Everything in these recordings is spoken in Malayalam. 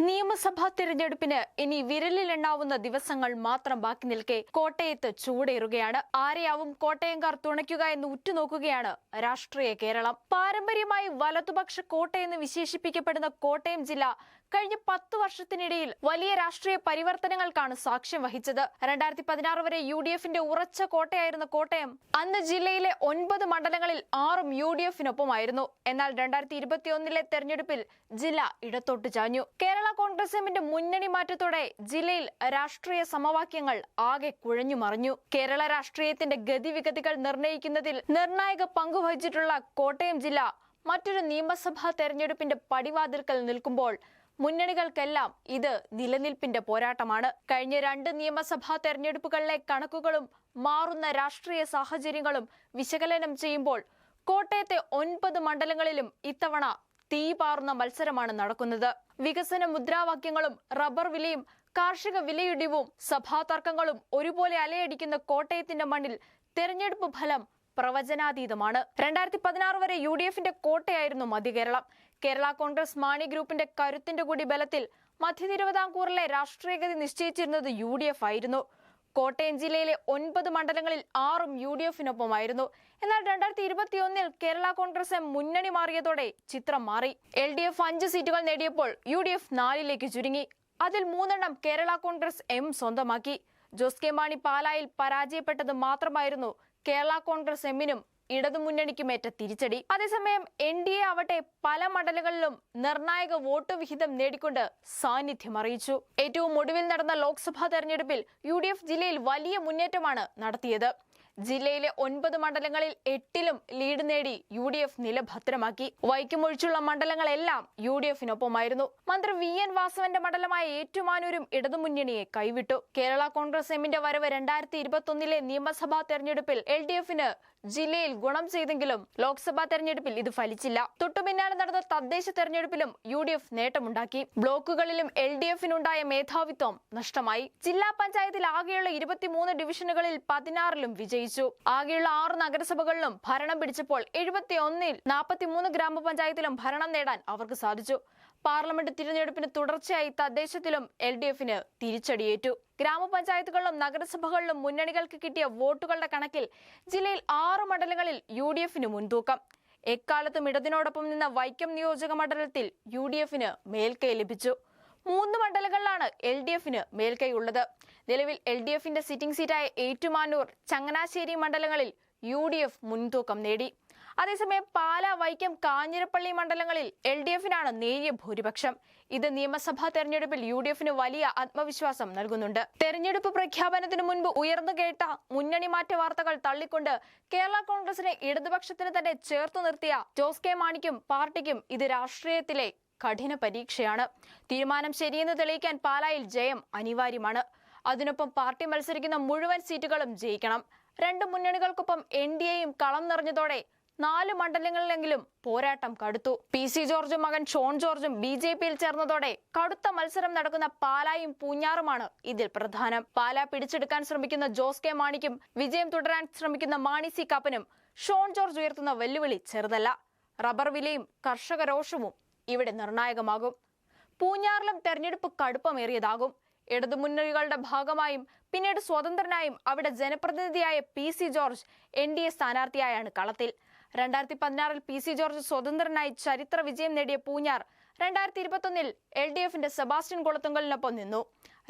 നിയമസഭാ തിരഞ്ഞെടുപ്പിന് ഇനി വിരലിലെണ്ണാവുന്ന ദിവസങ്ങൾ മാത്രം ബാക്കി നിൽക്കെ കോട്ടയത്ത് ചൂടേറുകയാണ്. ആരെയാവും കോട്ടയംകാർ തുണയ്ക്കുക എന്ന് ഉറ്റുനോക്കുകയാണ് രാഷ്ട്രീയ കേരളം. പാരമ്പര്യമായി വലതുപക്ഷ കോട്ടയെന്ന് വിശേഷിപ്പിക്കപ്പെടുന്ന കോട്ടയം ജില്ല കഴിഞ്ഞ 10 വർഷത്തിനിടയിൽ വലിയ രാഷ്ട്രീയ പരിവർത്തനങ്ങൾക്കാണ് സാക്ഷ്യം വഹിച്ചത്. 2016 വരെ UDFന്റെ ഉറച്ച കോട്ടയായിരുന്ന കോട്ടയം അന്ന് ജില്ലയിലെ 9 മണ്ഡലങ്ങളിൽ 6ഉം UDFനൊപ്പമായിരുന്നു. എന്നാൽ 2021 തെരഞ്ഞെടുപ്പിൽ ജില്ല ഇടത്തോട്ട് ചാഞ്ഞു. കേരള കോൺഗ്രസ് എമ്മിന്റെ മുന്നണി മാറ്റത്തോടെ ജില്ലയിൽ രാഷ്ട്രീയ സമവാക്യങ്ങൾ ആകെ കുഴഞ്ഞു മറിഞ്ഞു. കേരള രാഷ്ട്രീയത്തിന്റെ ഗതിവിഗതികൾ നിർണയിക്കുന്നതിൽ നിർണായക പങ്കുവഹിച്ചിട്ടുള്ള കോട്ടയം ജില്ല മറ്റൊരു നിയമസഭാ തെരഞ്ഞെടുപ്പിന്റെ പടിവാതിൽക്കൽ നിൽക്കുമ്പോൾ മുന്നണികൾക്കെല്ലാം ഇത് നിലനിൽപ്പിന്റെ പോരാട്ടമാണ്. കഴിഞ്ഞ 2 നിയമസഭാ തെരഞ്ഞെടുപ്പുകളിലെ കണക്കുകളും മാറുന്ന രാഷ്ട്രീയ സാഹചര്യങ്ങളും വിശകലനം ചെയ്യുമ്പോൾ കോട്ടയത്തെ 9 മണ്ഡലങ്ങളിലും ഇത്തവണ തീപാറുന്ന മത്സരമാണ് നടക്കുന്നത്. വികസന മുദ്രാവാക്യങ്ങളും റബ്ബർ വിലയും കാർഷിക വിലയിടിവും സഭാ തർക്കങ്ങളും ഒരുപോലെ അലയടിക്കുന്ന കോട്ടയത്തിന്റെ മണ്ണിൽ തെരഞ്ഞെടുപ്പ് ഫലം പ്രവചനാതീതമാണ്. 2016 വരെ UDFന്റെ കോട്ടയായിരുന്നു മധ്യകേരളം. കേരള കോൺഗ്രസ് മാണി ഗ്രൂപ്പിന്റെ കരുത്തിന്റെ കൂടി ബലത്തിൽ മധ്യ തിരുവിതാംകൂറിലെ രാഷ്ട്രീയഗതി നിശ്ചയിച്ചിരുന്നത് UDF ആയിരുന്നു. കോട്ടയം ജില്ലയിലെ 9 മണ്ഡലങ്ങളിൽ 6ഉം UDFനൊപ്പമായിരുന്നു. എന്നാൽ 2021 കേരള കോൺഗ്രസ് മുന്നണി മാറിയതോടെ ചിത്രം മാറി. LDF 5 സീറ്റുകൾ നേടിയപ്പോൾ UDF 4ലേക്ക് ചുരുങ്ങി. അതിൽ 3 കേരള കോൺഗ്രസ് M സ്വന്തമാക്കി. ജോസ് കെ മാണി പാലായിൽ പരാജയപ്പെട്ടത് മാത്രമായിരുന്നു കേരള കോൺഗ്രസ് എമ്മിനും ഇടതുമുന്നണിക്കുമേറ്റ തിരിച്ചടി. അതേസമയം NDA ആവട്ടെ പല മണ്ഡലങ്ങളിലും നിർണായക വോട്ട് വിഹിതം നേടിക്കൊണ്ട് സാന്നിധ്യം അറിയിച്ചു. ഏറ്റവും ഒടുവിൽ നടന്ന ലോക്സഭാ തെരഞ്ഞെടുപ്പിൽ UDF ജില്ലയിൽ വലിയ മുന്നേറ്റമാണ് നടത്തിയത്. ജില്ലയിലെ 9 മണ്ഡലങ്ങളിൽ 8ലും ലീഡ് നേടി UDF നില ഭദ്രമാക്കി. വൈക്കമൊഴിച്ചുള്ള മണ്ഡലങ്ങളെല്ലാം UDFനൊപ്പമായിരുന്നു. മന്ത്രി VN വാസവന്റെ മണ്ഡലമായ ഏറ്റുമാനൂരും ഇടതുമുന്നണിയെ കൈവിട്ടു. കേരള കോൺഗ്രസ് എമ്മിന്റെ വരവ് 2021 നിയമസഭാ തെരഞ്ഞെടുപ്പിൽ LDFന് ജില്ലയിൽ ഗുണം ചെയ്തെങ്കിലും ലോക്സഭാ തെരഞ്ഞെടുപ്പിൽ ഇത് ഫലിച്ചില്ല. തൊട്ടുപിന്നാലെ നടന്ന തദ്ദേശ തെരഞ്ഞെടുപ്പിലും UDF നേട്ടമുണ്ടാക്കി. ബ്ലോക്കുകളിലും LDFനുണ്ടായ മേധാവിത്വം നഷ്ടമായി. ജില്ലാ പഞ്ചായത്തിൽ ആകെയുള്ള 23 ഡിവിഷനുകളിൽ 16ലും വിജയിച്ചു. ആകെയുള്ള 6 നഗരസഭകളിലും ഭരണം പിടിച്ചപ്പോൾ 71ൽ 43 ഗ്രാമപഞ്ചായത്തിലും ഭരണം നേടാൻ അവർക്ക് സാധിച്ചു. പാർലമെന്റ് തിരഞ്ഞെടുപ്പിന് തുടർച്ചയായി തദ്ദേശത്തിലും LDFന് തിരിച്ചടിയേറ്റു. ഗ്രാമപഞ്ചായത്തുകളിലും നഗരസഭകളിലും മുന്നണികൾക്ക് കിട്ടിയ വോട്ടുകളുടെ കണക്കിൽ ജില്ലയിൽ 6 മണ്ഡലങ്ങളിൽ UDFന് മുൻതൂക്കം. എക്കാലത്തും ഇടതിനോടൊപ്പം നിന്ന വൈക്കം നിയോജക മണ്ഡലത്തിൽ UDFന് മേൽക്കൈ ലഭിച്ചു. 3 മണ്ഡലങ്ങളിലാണ് LDFന് മേൽക്കൈ ഉള്ളത്. നിലവിൽ LDFന്റെ സിറ്റിംഗ് സീറ്റായ ഏറ്റുമാനൂർ, ചങ്ങനാശ്ശേരി മണ്ഡലങ്ങളിൽ UDF മുൻതൂക്കം നേടി. അതേസമയം പാല, വൈക്കം, കാഞ്ഞിരപ്പള്ളി മണ്ഡലങ്ങളിൽ LDFനാണ് നേരിയ ഭൂരിപക്ഷം. ഇത് നിയമസഭാ തെരഞ്ഞെടുപ്പിൽ UDFന് വലിയ ആത്മവിശ്വാസം നൽകുന്നുണ്ട്. തെരഞ്ഞെടുപ്പ് പ്രഖ്യാപനത്തിന് മുൻപ് ഉയർന്നു കേട്ട മുന്നണി മാറ്റ വാർത്തകൾ തള്ളിക്കൊണ്ട് കേരള കോൺഗ്രസിനെ ഇടതുപക്ഷത്തിന് തന്നെ ചേർത്തു നിർത്തിയ ജോസ് കെ മാണിക്കും പാർട്ടിക്കും ഇത് രാഷ്ട്രീയത്തിലെ കഠിന പരീക്ഷയാണ്. തീരുമാനം ശരിയെന്ന് തെളിയിക്കാൻ പാലായിൽ ജയം അനിവാര്യമാണ്. അതിനൊപ്പം പാർട്ടി മത്സരിക്കുന്ന മുഴുവൻ സീറ്റുകളും ജയിക്കണം. 2 മുന്നണികൾക്കൊപ്പം NDAയും കളം നിറഞ്ഞതോടെ 4 മണ്ഡലങ്ങളിലെങ്കിലും പോരാട്ടം കടുത്തു. PC ജോർജും മകൻ ഷോൺ ജോർജും BJPയിൽ ചേർന്നതോടെ കടുത്ത മത്സരം നടക്കുന്ന പാലായും പൂഞ്ഞാറുമാണ് ഇതിൽ പ്രധാനം. പാല പിടിച്ചെടുക്കാൻ ശ്രമിക്കുന്ന ജോസ് കെ മാണിക്കും വിജയം തുടരാൻ ശ്രമിക്കുന്ന മാണി സി കാപ്പനും ഷോൺ ജോർജ് ഉയർത്തുന്ന വെല്ലുവിളി ചെറുതല്ല. റബ്ബർ വിലയും കർഷക രോഷവും ഇവിടെ നിർണായകമാകും. പൂഞ്ഞാറിലും തെരഞ്ഞെടുപ്പ് കടുപ്പമേറിയതാകും. ഇടതുമുന്നണികളുടെ ഭാഗമായും പിന്നീട് സ്വതന്ത്രനായും അവിടെ ജനപ്രതിനിധിയായ PC ജോർജ് NDA സ്ഥാനാർത്ഥിയായാണ് കളത്തിൽ. 2016 PC ജോർജ് സ്വതന്ത്രനായി ചരിത്ര വിജയം നേടിയ പൂഞ്ഞാർ 2021 LDFന്റെ സെബാസ്റ്റ്യൻ കുളത്തുങ്കലിനൊപ്പം നിന്നു.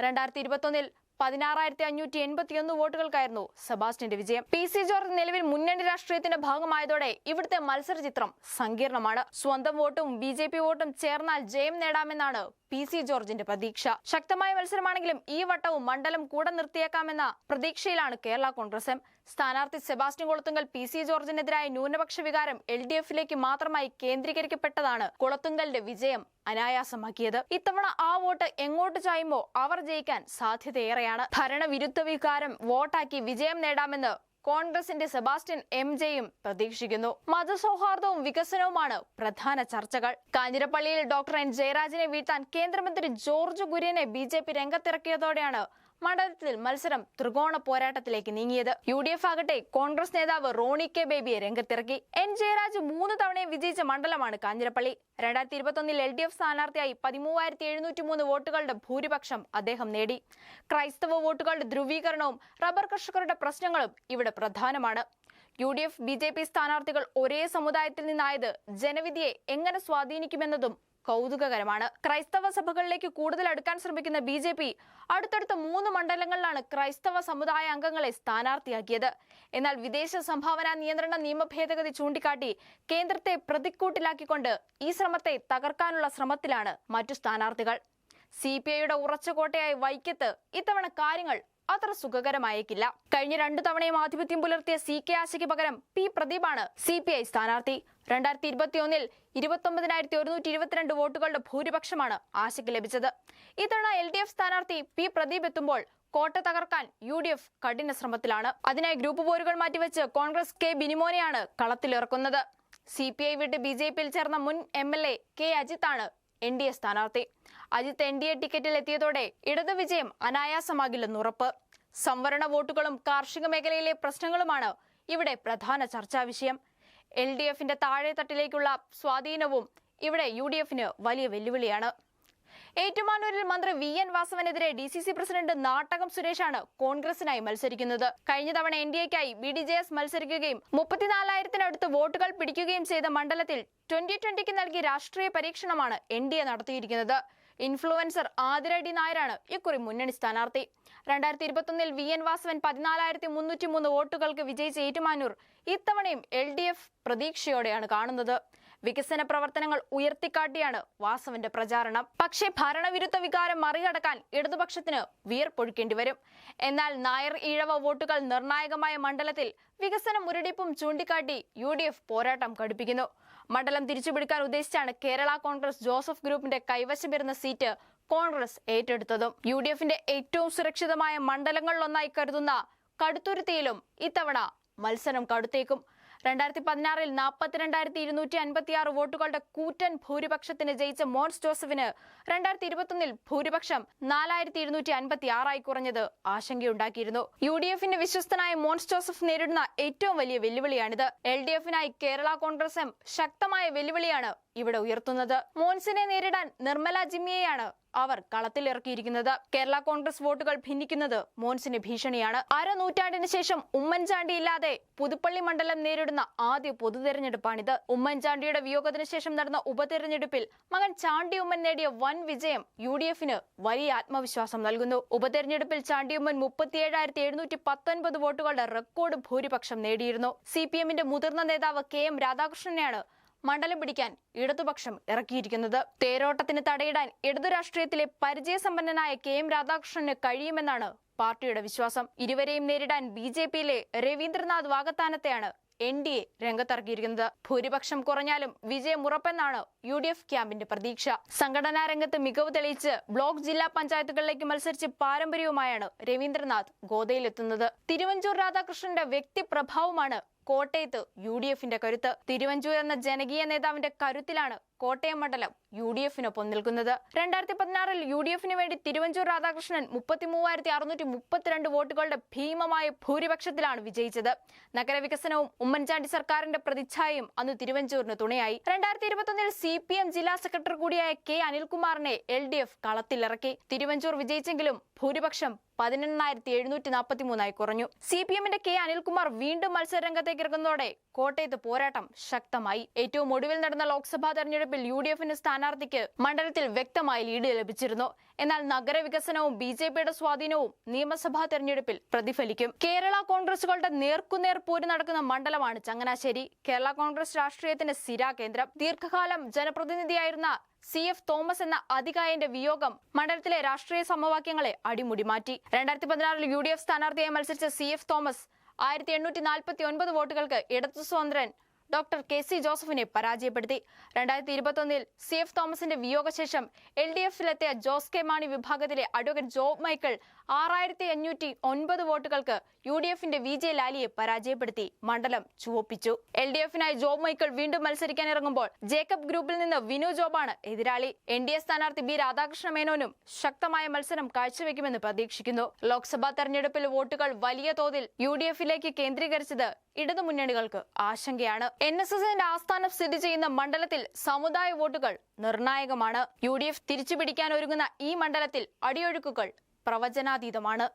2021 16,581 വോട്ടുകൾക്കായിരുന്നു സെബാസ്റ്റ്യന്റെ വിജയം. PC ജോർജ് നിലവിൽ മുന്നണി രാഷ്ട്രീയത്തിന്റെ ഭാഗമായതോടെ ഇവിടുത്തെ മത്സര ചിത്രം സങ്കീർണമാണ്. സ്വന്തം വോട്ടും BJP വോട്ടും ചേർന്നാൽ ജയം നേടാമെന്നാണ് PC ജോർജിന്റെ പ്രതീക്ഷ. ശക്തമായ മത്സരമാണെങ്കിലും ഈ വട്ടവും മണ്ഡലം കൂടെ നിർത്തിയേക്കാമെന്ന പ്രതീക്ഷയിലാണ് കേരള കോൺഗ്രസ് എം. സ്ഥാനാർത്ഥി സെബാസ്റ്റ്യൻ കുളത്തുങ്കൽ PC ജോർജിനെതിരായ ന്യൂനപക്ഷ വികാരം LDFലേക്ക് മാത്രമായി കേന്ദ്രീകരിക്കപ്പെട്ടതാണ് കുളത്തുങ്കലിന്റെ വിജയം അനായാസമാക്കിയത്. ഇത്തവണ ആ വോട്ട് എങ്ങോട്ട് ചായുമോ അവർ ജയിക്കാൻ സാധ്യതയേറെയാണ്. ഭരണവിരുദ്ധ വികാരം വോട്ടാക്കി വിജയം നേടാമെന്ന് കോൺഗ്രസിന്റെ സെബാസ്റ്റ്യൻ MJയും പ്രതീക്ഷിക്കുന്നു. മതസൗഹാർദ്ദവും വികസനവുമാണ് പ്രധാന ചർച്ചകൾ. കാഞ്ഞിരപ്പള്ളിയിൽ ഡോക്ടർ N ജയരാജനെ വീഴ്ത്താൻ കേന്ദ്രമന്ത്രി ജോർജ് കുര്യനെ BJP രംഗത്തിറക്കിയതോടെയാണ് മണ്ഡലത്തിൽ മത്സരം ത്രികോണ പോരാട്ടത്തിലേക്ക് നീങ്ങിയത്. UDF ആകട്ടെ കോൺഗ്രസ് നേതാവ് റോണി കെ ബേബിയെ രംഗത്തിറക്കി. N ജയരാജ് 3 തവണയും വിജയിച്ച മണ്ഡലമാണ് കാഞ്ഞിരപ്പള്ളി. 2021 LDF സ്ഥാനാർത്ഥിയായി 13,703 വോട്ടുകളുടെ ഭൂരിപക്ഷം അദ്ദേഹം നേടി. ക്രൈസ്തവ വോട്ടുകളുടെ ധ്രുവീകരണവും റബ്ബർ കർഷകരുടെ പ്രശ്നങ്ങളും ഇവിടെ പ്രധാനമാണ്. UDF BJP സ്ഥാനാർത്ഥികൾ ഒരേ സമുദായത്തിൽ നിന്നായത് ജനവിധിയെ എങ്ങനെ സ്വാധീനിക്കുമെന്നതും കൗതുകകരമാണ്. ക്രൈസ്തവ സഭകളിലേക്ക് കൂടുതൽ അടുക്കാൻ ശ്രമിക്കുന്ന BJP അടുത്തടുത്ത 3 മണ്ഡലങ്ങളിലാണ് ക്രൈസ്തവ സമുദായ അംഗങ്ങളെ സ്ഥാനാർത്ഥിയാക്കിയത്. എന്നാൽ വിദേശ സംഭാവന നിയന്ത്രണ നിയമ ഭേദഗതി ചൂണ്ടിക്കാട്ടി കേന്ദ്രത്തെ പ്രതിക്കൂട്ടിലാക്കിക്കൊണ്ട് ഈ ശ്രമത്തെ തകർക്കാനുള്ള ശ്രമത്തിലാണ് മറ്റു സ്ഥാനാർത്ഥികൾ. CPIയുടെ ഉറച്ച കോട്ടയായ വൈക്കത്ത് ഇത്തവണ കാര്യങ്ങൾ അത്ര സുഖകരമായേക്കില്ല. കഴിഞ്ഞ 2 തവണയും ആധിപത്യം പുലർത്തിയ CK ആശയ്ക്ക് പകരം P പ്രദീപാണ് CPI സ്ഥാനാർത്ഥി. 2021 29,122 വോട്ടുകളുടെ ഭൂരിപക്ഷമാണ് ആശയ്ക്ക് ലഭിച്ചത്. ഇത്തവണ LDF സ്ഥാനാർത്ഥി P പ്രദീപ് എത്തുമ്പോൾ കോട്ട തകർക്കാൻ UDF കഠിന ശ്രമത്തിലാണ്. അതിനായി ഗ്രൂപ്പ് പോരുകൾ മാറ്റിവെച്ച് കോൺഗ്രസ് K ബിനിമോനെയാണ് കളത്തിലിറക്കുന്നത്. CPI വിട്ട് BJPയിൽ ചേർന്ന മുൻ MLA K അജിത്താണ് NDA സ്ഥാനാർത്ഥി. അജിത്ത് NDA ടിക്കറ്റിൽ എത്തിയതോടെ ഇടത് വിജയം അനായാസമാകില്ലെന്ന് ഉറപ്പ്. സംവരണ വോട്ടുകളും കാർഷിക മേഖലയിലെ പ്രശ്നങ്ങളുമാണ് ഇവിടെ പ്രധാന ചർച്ചാ വിഷയം. LDFന്റെ താഴെത്തട്ടിലേക്കുള്ള സ്വാധീനവും ഇവിടെ UDFന് വലിയ വെല്ലുവിളിയാണ്. ഏറ്റുമാനൂരിൽ മന്ത്രി VN വാസവനെതിരെ DCC പ്രസിഡന്റ് നാട്ടകം സുരേഷാണ് കോൺഗ്രസിനായി മത്സരിക്കുന്നത്. കഴിഞ്ഞ തവണ NDAയ്ക്കായി BDJS മത്സരിക്കുകയും 34,000-നടുത്ത് വോട്ടുകൾ പിടിക്കുകയും ചെയ്ത മണ്ഡലത്തിൽ 2020 നൽകിയ രാഷ്ട്രീയ പരീക്ഷണമാണ് NDA നടത്തിയിരിക്കുന്നത്. ഇൻഫ്ലുവൻസർ ആതിര D നായരാണ് ഇക്കുറി മുന്നണി സ്ഥാനാർത്ഥി. 2021 VN വാസവൻ 14,303 വോട്ടുകൾക്ക് വിജയിച്ച ഏറ്റുമാനൂർ ഇത്തവണയും LDF പ്രതീക്ഷയോടെയാണ് കാണുന്നത്. വികസന പ്രവർത്തനങ്ങൾ ഉയർത്തിക്കാട്ടിയാണ് വാസവന്റെ പ്രചാരണം. പക്ഷേ ഭരണവിരുദ്ധ വികാരം മറികടക്കാൻ ഇടതുപക്ഷത്തിന് വിയർപ്പൊഴുക്കേണ്ടി വരും. എന്നാൽ നായർ ഈഴവ വോട്ടുകൾ നിർണായകമായ മണ്ഡലത്തിൽ വികസന മുരടിപ്പും ചൂണ്ടിക്കാട്ടി UDF പോരാട്ടം കടുപ്പിക്കുന്നു. മണ്ഡലം തിരിച്ചുപിടിക്കാൻ ഉദ്ദേശിച്ചാണ് കേരള കോൺഗ്രസ് ജോസഫ് ഗ്രൂപ്പിന്റെ കൈവശം വരുന്ന സീറ്റ് കോൺഗ്രസ് ഏറ്റെടുത്തതും. UDFന്റെ ഏറ്റവും സുരക്ഷിതമായ മണ്ഡലങ്ങളിലൊന്നായി കരുതുന്ന കടുത്തുരുത്തിയിലും ഇത്തവണ മത്സരം കടുത്തേക്കും. 2016 42,256 വോട്ടുകളുടെ കൂറ്റൻ ഭൂരിപക്ഷത്തിന് ജയിച്ച മോൻസ് ജോസഫിന് 2021 ഭൂരിപക്ഷം 4,256 കുറഞ്ഞത് ആശങ്കയുണ്ടാക്കിയിരുന്നു. UDFന്റെ വിശ്വസ്തനായ മോൻസ് ജോസഫ് നേരിടുന്ന ഏറ്റവും വലിയ വെല്ലുവിളിയാണിത്. LDFനായി കേരള കോൺഗ്രസ് M ശക്തമായ വെല്ലുവിളിയാണ് ഇവിടെ ഉയർത്തുന്നത്. മോൻസിനെ നേരിടാൻ നിർമ്മല ജിമ്മിയെയാണ് അവർ കളത്തിലിറക്കിയിരിക്കുന്നത്. കേരള കോൺഗ്രസ് വോട്ടുകൾ ഭിന്നിക്കുന്നത് മോൻസിന് ഭീഷണിയാണ്. അരനൂറ്റാണ്ടിന് ശേഷം ഉമ്മൻചാണ്ടി ഇല്ലാതെ പുതുപ്പള്ളി മണ്ഡലം നേരിടുന്ന ആദ്യ പൊതുതെരഞ്ഞെടുപ്പാണിത്. ഉമ്മൻചാണ്ടിയുടെ വിയോഗത്തിന് ശേഷം നടന്ന ഉപതെരഞ്ഞെടുപ്പിൽ മകൻ ചാണ്ടി ഉമ്മൻ നേടിയ വൻ വിജയം UDFന് വലിയ ആത്മവിശ്വാസം നൽകുന്നു. ഉപതെരഞ്ഞെടുപ്പിൽ ചാണ്ടി ഉമ്മൻ 37,719 വോട്ടുകളുടെ റെക്കോർഡ് ഭൂരിപക്ഷം നേടിയിരുന്നു. CPMന്റെ മുതിർന്ന നേതാവ് KM രാധാകൃഷ്ണനെയാണ് മണ്ഡലം പിടിക്കാൻ ഇടതുപക്ഷം ഇറക്കിയിരിക്കുന്നത്. തേരോട്ടത്തിന് തടയിടാൻ ഇടതു രാഷ്ട്രീയത്തിലെ പരിചയസമ്പന്നനായ KM രാധാകൃഷ്ണന് കഴിയുമെന്നാണ് പാർട്ടിയുടെ വിശ്വാസം. ഇരുവരെയും നേരിടാൻ BJPയിലെ രവീന്ദ്രനാഥ് വാകത്താനത്തെയാണ് NDA രംഗത്തിറക്കിയിരിക്കുന്നത്. ഭൂരിപക്ഷം കുറഞ്ഞാലും വിജയം ഉറപ്പെന്നാണ് UDF ക്യാമ്പിന്റെ പ്രതീക്ഷ. സംഘടനാ രംഗത്ത് മികവ് തെളിയിച്ച് ബ്ലോക്ക് ജില്ലാ പഞ്ചായത്തുകളിലേക്ക് മത്സരിച്ച് പാരമ്പര്യവുമായാണ് രവീന്ദ്രനാഥ് ഗോദയിലെത്തുന്നത്. തിരുവഞ്ചൂർ രാധാകൃഷ്ണന്റെ വ്യക്തിപ്രഭാവമാണ് കോട്ടയത്ത് UDFന്റെ കരുത്ത്. തിരുവഞ്ചൂർ എന്ന ജനകീയ നേതാവിന്റെ കരുത്തിലാണ് കോട്ടയം മണ്ഡലം UDFനൊപ്പം നിൽക്കുന്നത്. 2016 UDFന് വേണ്ടി തിരുവഞ്ചൂർ രാധാകൃഷ്ണൻ 33,632 വോട്ടുകളുടെ ഭീമമായ ഭൂരിപക്ഷത്തിലാണ് വിജയിച്ചത്. നഗരവികസനവും ഉമ്മൻചാണ്ടി സർക്കാരിന്റെ പ്രതിച്ഛായയും അന്ന് തിരുവഞ്ചൂരിന് തുണയായി. 2021 CPM ജില്ലാ സെക്രട്ടറി കൂടിയായ K അനിൽകുമാറിനെ LDF കളത്തിലിറക്കി. തിരുവഞ്ചൂർ വിജയിച്ചെങ്കിലും ഭൂരിപക്ഷം 11,743 കുറഞ്ഞു. CPMന്റെ K അനിൽകുമാർ വീണ്ടും മത്സരരംഗത്തേക്ക് ഇറങ്ങുന്നതോടെ കോട്ടയത്ത് പോരാട്ടം ശക്തമായി. ഏറ്റവും ഒടുവിൽ നടന്ന ലോക്സഭാ തെരഞ്ഞെടുപ്പിൽ UDFന്റെ സ്ഥാനാർത്ഥിക്ക് മണ്ഡലത്തിൽ വ്യക്തമായ ലീഡ് ലഭിച്ചിരുന്നു. എന്നാൽ നഗരവികസനവും BJPയുടെ സ്വാധീനവും നിയമസഭാ തെരഞ്ഞെടുപ്പിൽ പ്രതിഫലിക്കും. കേരള കോൺഗ്രസുകളുടെ നേർക്കുനേർ പോര് നടക്കുന്ന മണ്ഡലമാണ് ചങ്ങനാശ്ശേരി. കേരള കോൺഗ്രസ് രാഷ്ട്രീയത്തിന്റെ സ്ഥിരാകേന്ദ്രം. ദീർഘകാലം ജനപ്രതിനിധിയായിരുന്ന CF തോമസ് എന്ന അതികായന്റെ വിയോഗം മണ്ഡലത്തിലെ രാഷ്ട്രീയ സമവാക്യങ്ങളെ അടിമുടി മാറ്റി. 2016 UDF സ്ഥാനാർത്ഥിയായി മത്സരിച്ച CF തോമസ് 1,849 വോട്ടുകൾക്ക് ഇടതു സ്വതന്ത്രൻ ഡോക്ടർ KC ജോസഫിനെ പരാജയപ്പെടുത്തി. 2021 CF തോമസിന്റെ വിയോഗശേഷം LDF-ലെത്തിയ ജോസ് കെ മാണി വിഭാഗത്തിലെ അഡ്വക്കേറ്റ് ജോബ് മൈക്കിൾ 6509 വോട്ടുകൾക്ക് UDF-ന്റെ VJ ലാലിയെ പരാജയപ്പെടുത്തി മണ്ഡലം ചുവപ്പിച്ചു. LDF-നായി ജോബ് മൈക്കിൾ വീണ്ടും മത്സരിക്കാനിറങ്ങുമ്പോൾ ജേക്കബ് ഗ്രൂപ്പിൽ നിന്ന് വിനു ജോബാണ് എതിരാളി. NDA സ്ഥാനാർത്ഥി B രാധാകൃഷ്ണ മേനോനും ശക്തമായ മത്സരം കാഴ്ചവെക്കുമെന്ന് പ്രതീക്ഷിക്കുന്നു. ലോക്സഭാ തെരഞ്ഞെടുപ്പിൽ വോട്ടുകൾ വലിയ തോതിൽ UDF-ലേക്ക് കേന്ദ്രീകരിച്ചത് ഇടതുമുന്നണികൾക്ക് ആശങ്കയാണ്. NSSന്റെ ആസ്ഥാനം സ്ഥിതി ചെയ്യുന്ന മണ്ഡലത്തിൽ സമുദായ വോട്ടുകൾ നിർണായകമാണ്. UDF തിരിച്ചുപിടിക്കാനൊരുങ്ങുന്ന ഈ മണ്ഡലത്തിൽ അടിയൊഴുക്കുകൾ പ്രവചനാതീതമാണ്.